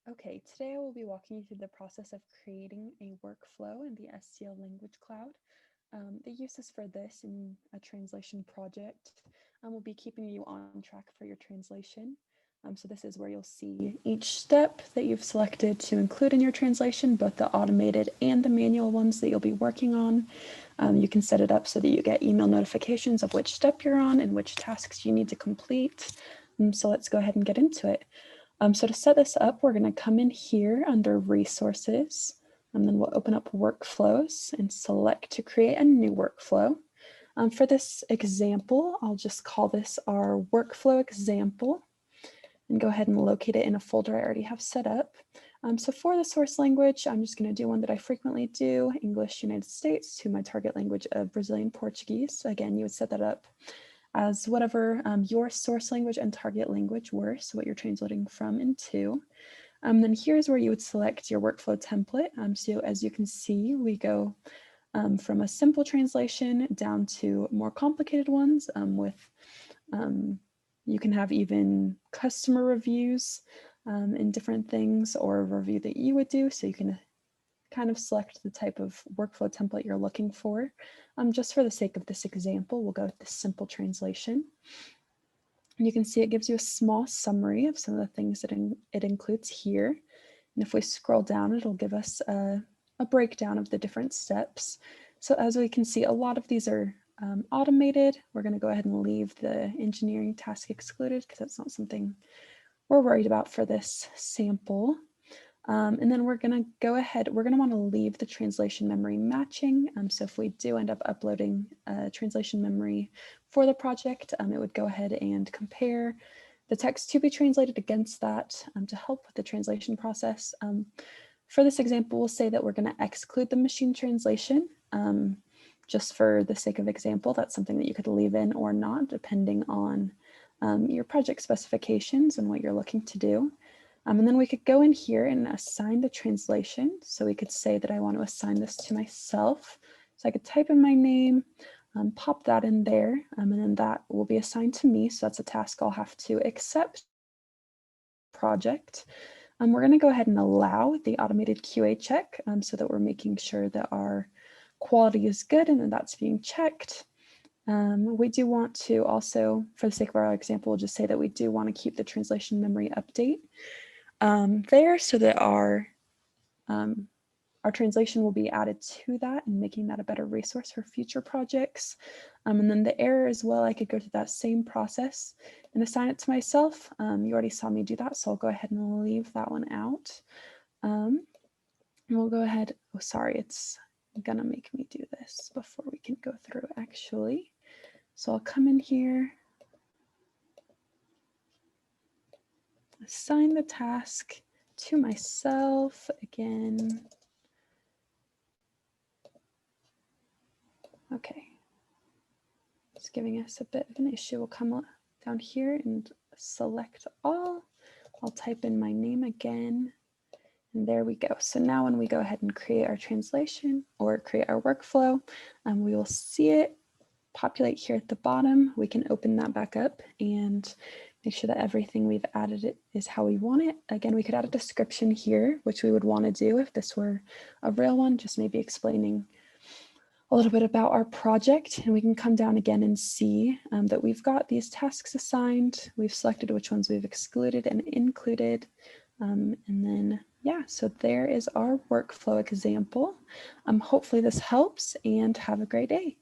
Okay, today I will be walking you through the process of creating a workflow in the SDL language cloud. The uses for this in a translation project will be keeping you on track for your translation. So this is where you'll see each step that you've selected to include in your translation, both the automated and the manual ones that you'll be working on. You can set it up so that you get email notifications of which step you're on and which tasks you need to complete. So let's go ahead and get into it. So to set this up, we're going to come in here under resources, and then we'll open up workflows and select to create a new workflow. For this example, I'll just call this our workflow example and go ahead and locate it in a folder I already have set up. So for the source language, I'm just going to do one that I frequently do, English United States, to my target language of Brazilian Portuguese. So again, you would set that up as whatever your source language and target language were, so what you're translating from and to. Then here's where you would select your workflow template. So as you can see, we go from a simple translation down to more complicated ones you can have even customer reviews and different things, or a review that you would do, so you can kind of select the type of workflow template you're looking for. Just for the sake of this example, we'll go with the simple translation. And you can see it gives you a small summary of some of the things that it includes here. And if we scroll down, it'll give us a breakdown of the different steps. So as we can see, a lot of these are automated. We're going to go ahead and leave the engineering task excluded because that's not something we're worried about for this sample. And then we're going to go ahead, we're going to want to leave the translation memory matching. So if we do end up uploading a translation memory for the project, it would go ahead and compare the text to be translated against that to help with the translation process. For this example, we'll say that we're going to exclude the machine translation. Just for the sake of example, that's something that you could leave in or not, depending on your project specifications and what you're looking to do. And then we could go in here and assign the translation. So we could say that I want to assign this to myself. So I could type in my name, pop that in there, and then that will be assigned to me. So that's a task I'll have to accept project. We're going to go ahead and allow the automated QA check so that we're making sure that our quality is good and that that's being checked. We do want to also, for the sake of our example, we'll just say that we do want to keep the translation memory update there so that our translation will be added to that and making that a better resource for future projects. And then the error as well, I could go to that same process and assign it to myself. You already saw me do that, so I'll go ahead and leave that one out. And we'll go ahead, oh sorry, it's gonna make me do this before we can go through actually. So I'll come in here, assign the task to myself again. Okay, it's giving us a bit of an issue. We'll come down here and select all. I'll type in my name again, and there we go. So now when we go ahead and create our translation or create our workflow, we will see it populate here at the bottom. We can open that back up and make sure that everything we've added it is how we want it. Again, we could add a description here, which we would want to do if this were a real one, just maybe explaining a little bit about our project. And we can come down again and see that we've got these tasks assigned. We've selected which ones we've excluded and included. And then, yeah, so there is our workflow example. Hopefully this helps, and have a great day.